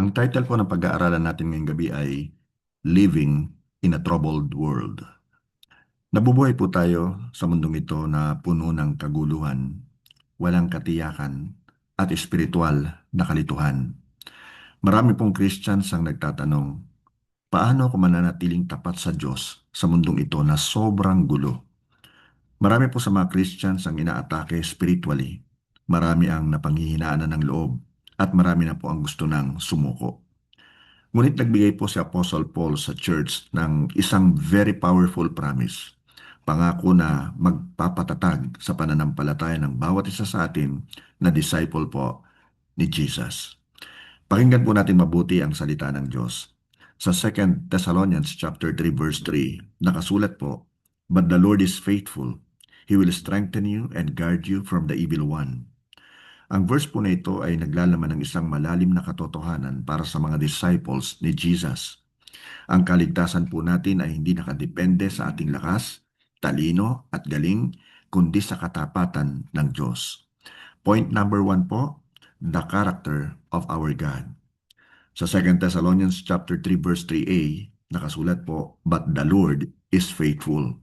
Ang title po ng pag-aaralan natin ngayong gabi ay Living in a Troubled World. Nabubuhay po tayo sa mundong ito na puno ng kaguluhan, walang katiyakan, at espiritual na kalituhan. Marami pong Christians ang nagtatanong, paano ako mananatiling tapat sa Diyos sa mundong ito na sobrang gulo? Marami po sa mga Christians ang inaatake spiritually. Marami ang napanghihinaan ng loob at marami na po ang gusto ng sumuko. Ngunit nagbigay po si Apostle Paul sa church ng isang very powerful promise. Pangako na magpapatatag sa pananampalataya ng bawat isa sa atin na disciple po ni Jesus. Pakinggan po natin mabuti ang salita ng Diyos. Sa 2 Thessalonians chapter 3 verse 3, nakasulat po, "But the Lord is faithful. He will strengthen you and guard you from the evil one." Ang verse po na ito ay naglalaman ng isang malalim na katotohanan para sa mga disciples ni Jesus. Ang kaligtasan po natin ay hindi nakadepende sa ating lakas, talino at galing, kundi sa katapatan ng Diyos. Point number 1 po, the character of our God. Sa 2 Thessalonians chapter 3 verse 3a, nakasulat po, "But the Lord is faithful."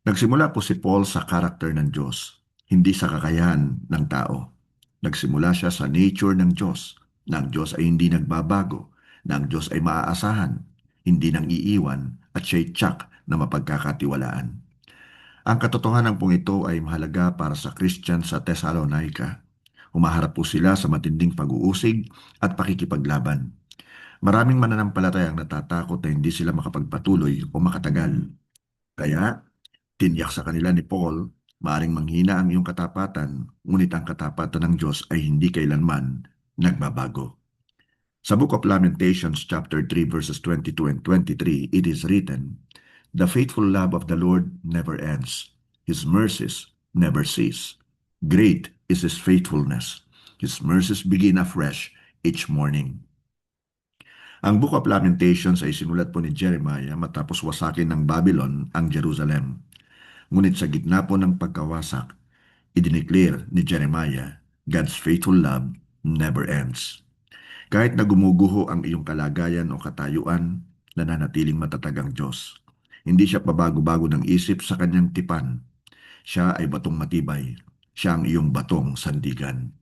Nagsimula po si Paul sa karakter ng Diyos, hindi sa kakayahan ng tao. Nagsimula siya sa nature ng Diyos, na ang Diyos ay hindi nagbabago, na ang Diyos ay maaasahan, hindi nang iiwan, at siya'y tiyak na mapagkakatiwalaan. Ang katotohanan pong ito ay mahalaga para sa Christian sa Thessalonica. Humaharap po sila sa matinding pag-uusig at pakikipaglaban. Maraming mananampalataya ang natatakot na hindi sila makapagpatuloy o makatagal. Kaya, tiniyak sa kanila ni Paul, maaring manghina ang iyong katapatan, ngunit ang katapatan ng Diyos ay hindi kailanman nagbabago. Sa Book of Lamentations, chapter 3, verses 22 and 23, it is written, "The faithful love of the Lord never ends. His mercies never cease. Great is His faithfulness. His mercies begin afresh each morning." Ang Book of Lamentations ay sinulat po ni Jeremiah matapos wasakin ng Babylon ang Jerusalem. Ngunit sa gitna po ng pagkawasak, idineclare ni Jeremiah, God's faithful love never ends. Kahit na gumuguho ang iyong kalagayan o katayuan, nananatiling matatag ang Diyos. Hindi siya pabago-bago ng isip sa kanyang tipan. Siya ay batong matibay. Siya ang iyong batong sandigan.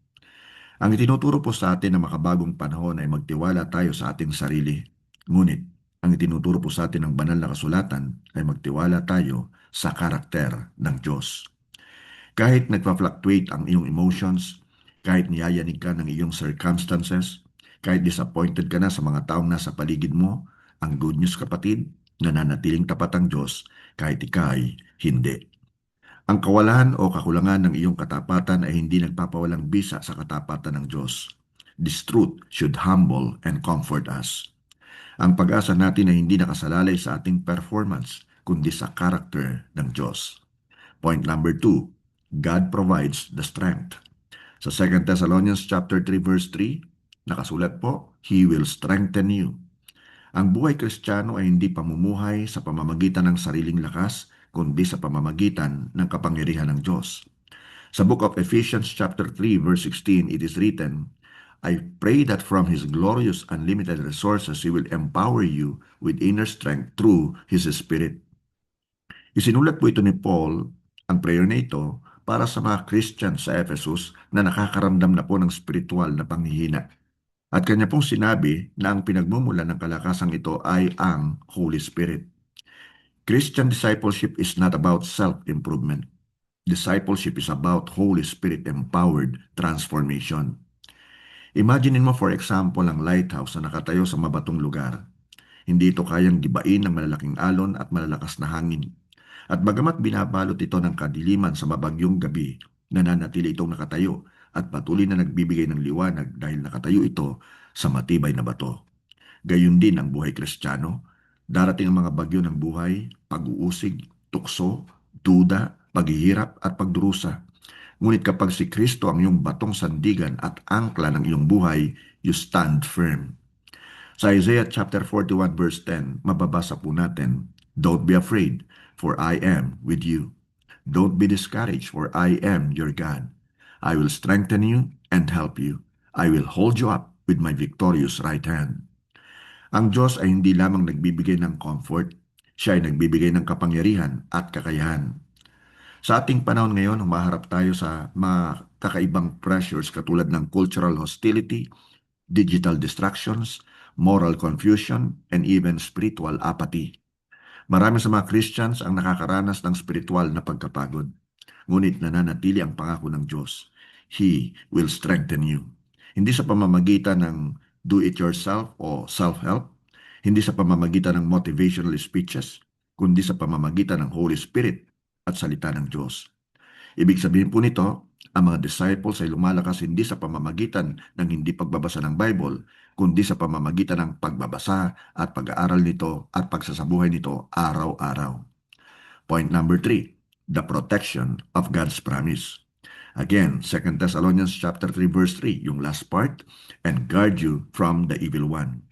Ang itinuturo po sa atin ng makabagong panahon ay magtiwala tayo sa ating sarili. Ngunit, ang itinuturo po sa atin ng banal na kasulatan ay magtiwala tayo sa karakter ng Diyos. Kahit nagpa-fluctuate ang iyong emotions, kahit niyayanig ka ng iyong circumstances, kahit disappointed ka na sa mga taong nasa paligid mo, ang good news kapatid, nananatiling tapat ang Diyos kahit ikay hindi. Ang kawalan o kakulangan ng iyong katapatan ay hindi nagpapawalang bisa sa katapatan ng Diyos. This truth should humble and comfort us. Ang pag-asa natin ay hindi nakasalalay sa ating performance, kundi sa character ng Diyos. Point number 2, God provides the strength. Sa 2 Thessalonians chapter 3 verse 3, nakasulat po, He will strengthen you. Ang buhay Kristiyano ay hindi pamumuhay sa pamamagitan ng sariling lakas, kundi sa pamamagitan ng kapangyarihan ng Diyos. Sa Book of Ephesians chapter 3 verse 16, it is written, "I pray that from His glorious unlimited resources He will empower you with inner strength through His Spirit." Isinulat po ito ni Paul, ang prayer na ito, para sa mga Christian sa Ephesus na nakakaramdam na po ng spiritual na panghihina. At kanya pong sinabi na ang pinagmumulan ng kalakasang ito ay ang Holy Spirit. Christian discipleship is not about self-improvement. Discipleship is about Holy Spirit-empowered transformation. Imaginin mo for example ang lighthouse na nakatayo sa mabatong lugar. Hindi ito kayang gibain ng malalaking alon at malalakas na hangin. At bagamat binabalot ito ng kadiliman sa mabagyong gabi, nananatili itong nakatayo at patuloy na nagbibigay ng liwanag dahil nakatayo ito sa matibay na bato. Gayun din ang buhay Kristiyano. Darating ang mga bagyo ng buhay, pag-uusig, tukso, duda, paghihirap at pagdurusa. Ngunit kapag si Kristo ang iyong batong sandigan at angkla ng iyong buhay, you stand firm. Sa Isaiah chapter 41 verse 10, mababasa po natin, "Don't be afraid, for I am with you. Don't be discouraged, for I am your God. I will strengthen you and help you. I will hold you up with my victorious right hand. Ang Diyos ay hindi lamang nagbibigay ng comfort, siya ay nagbibigay ng kapangyarihan at kakayahan. Sa ating panahon ngayon, humaharap tayo sa mga kakaibang pressures katulad ng cultural hostility, digital distractions, moral confusion, and even spiritual apathy. Marami sa mga Christians ang nakakaranas ng spiritual na pagkapagod. Ngunit nananatili ang pangako ng Diyos. He will strengthen you. Hindi sa pamamagitan ng do-it-yourself o self-help, hindi sa pamamagitan ng motivational speeches, kundi sa pamamagitan ng Holy Spirit at salita ng Diyos. Ibig sabihin po nito, ang mga disciples ay lumalakas hindi sa pamamagitan ng hindi pagbabasa ng Bible, kundi sa pamamagitan ng pagbabasa at pag-aaral nito at pagsasabuhay nito araw-araw. Point number 3, the protection of God's promise. Again, 2 Thessalonians chapter 3 verse 3, yung last part, and guard you from the evil one.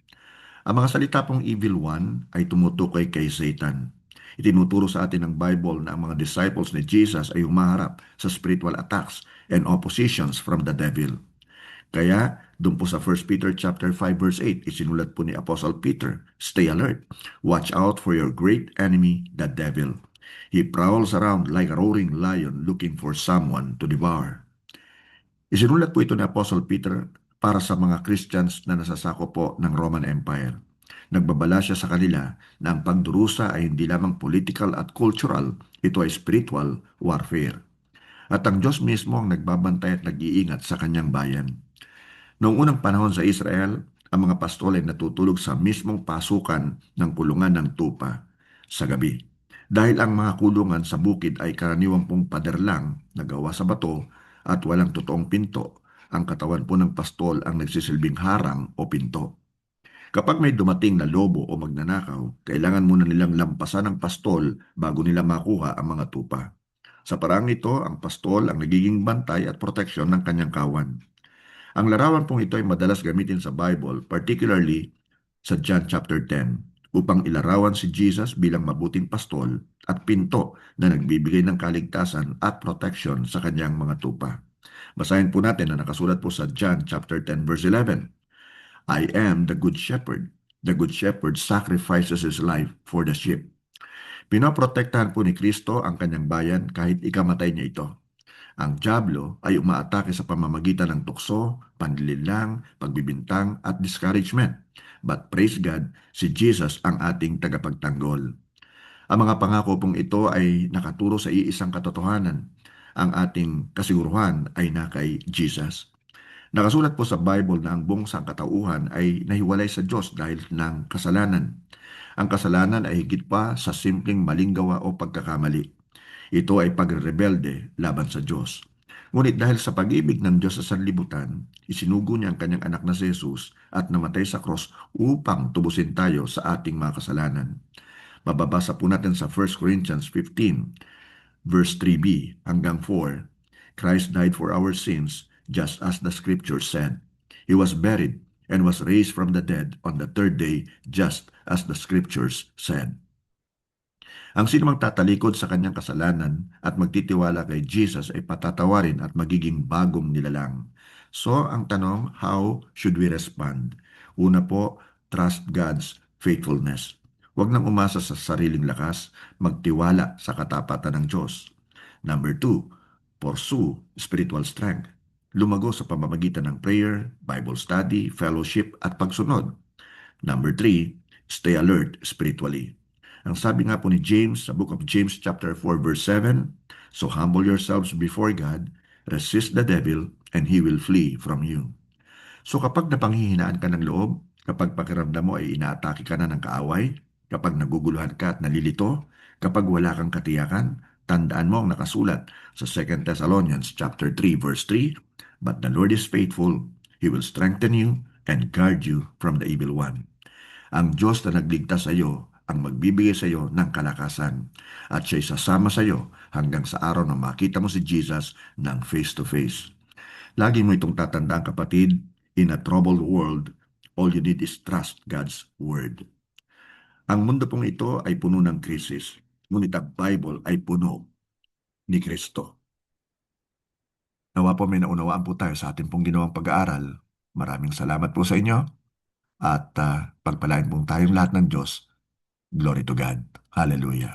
Ang mga salita pong evil one ay tumutukoy kay Satan. Itinuturo sa atin ng Bible na ang mga disciples ni Jesus ay humaharap sa spiritual attacks and oppositions from the devil. Kaya, doon po sa 1 Peter chapter 5 verse 8, isinulat po ni Apostle Peter, stay alert, watch out for your great enemy, the devil. He prowls around like a roaring lion looking for someone to devour. Isinulat po ito ni Apostle Peter para sa mga Christians na nasasakop po ng Roman Empire. Nagbabala siya sa kanila na ang pagdurusa ay hindi lamang political at cultural, ito ay spiritual warfare. At ang Diyos mismo ang nagbabantay at nag-iingat sa kanyang bayan. Noong unang panahon sa Israel, ang mga pastol ay natutulog sa mismong pasukan ng kulungan ng tupa sa gabi. Dahil ang mga kulungan sa bukid ay karaniwang pong pader lang na gawa sa bato at walang totoong pinto, ang katawan po ng pastol ang nagsisilbing harang o pinto. Kapag may dumating na lobo o magnanakaw, kailangan muna nilang lampasan ng pastol bago nila makuha ang mga tupa. Sa parang ito, ang pastol ang nagiging bantay at proteksyon ng kanyang kawan. Ang larawan pong ito ay madalas gamitin sa Bible, particularly sa John chapter 10, upang ilarawan si Jesus bilang mabuting pastol at pinto na nagbibigay ng kaligtasan at protection sa kanyang mga tupa. Basahin po natin na nakasulat po sa John chapter 10 verse 11. I am the good shepherd. The good shepherd sacrifices his life for the sheep. Pinoprotektahan po ni Kristo ang kanyang bayan kahit ikamatay niya ito. Ang dyablo ay umaatake sa pamamagitan ng tukso, panlilinlang, pagbibintang at discouragement. But praise God, si Jesus ang ating tagapagtanggol. Ang mga pangako pong ito ay nakaturo sa iisang katotohanan. Ang ating kasiguruhan ay na kay Jesus. Nakasulat po sa Bible na ang buong sangkatauhan ay nahiwalay sa Diyos dahil ng kasalanan. Ang kasalanan ay higit pa sa simpleng maling gawa o pagkakamali. Ito ay pagrebelde laban sa Diyos. Ngunit dahil sa pag-ibig ng Diyos sa sanlibutan, isinugo niya ang kanyang anak na si Jesus at namatay sa cross upang tubusin tayo sa ating mga kasalanan. Mababasa po natin sa 1 Corinthians 15, verse 3b hanggang 4. Christ died for our sins, just as the scripture said. He was buried and was raised from the dead on the third day, just as the scriptures said. Ang sinumang tatalikod sa kanyang kasalanan at magtitiwala kay Jesus ay patatawarin at magiging bagong nilalang. So, ang tanong, how should we respond? Una po, trust God's faithfulness. Huwag nang umasa sa sariling lakas, magtiwala sa katapatan ng Diyos. Number 2, pursue spiritual strength. Lumago sa pamamagitan ng prayer, Bible study, fellowship at pagsunod. Number 3, stay alert spiritually. Ang sabi nga po ni James sa book of James chapter 4 verse 7, so humble yourselves before God, resist the devil, and he will flee from you. So kapag napanghihinaan ka ng loob, kapag pakiramdam mo ay inaatake ka na ng kaaway, kapag naguguluhan ka at nalilito, kapag wala kang katiyakan, tandaan mo ang nakasulat sa 2 Thessalonians chapter 3 verse 3, but the Lord is faithful, He will strengthen you and guard you from the evil one. Ang Diyos na nagligtas sa iyo ang magbibigay sa iyo ng kalakasan at siya'y sasama sa iyo hanggang sa araw na makita mo si Jesus ng face to face. Lagi mo itong tatandaan kapatid, in a troubled world, all you need is trust God's word. Ang mundo pong ito ay puno ng krisis, ngunit ang Bible ay puno ni Kristo. Nawa po may naunawaan po tayo sa ating pong ginawang pag-aaral Maraming salamat po sa inyo at pagpalain pong tayong lahat ng Diyos. Glory to God. Hallelujah.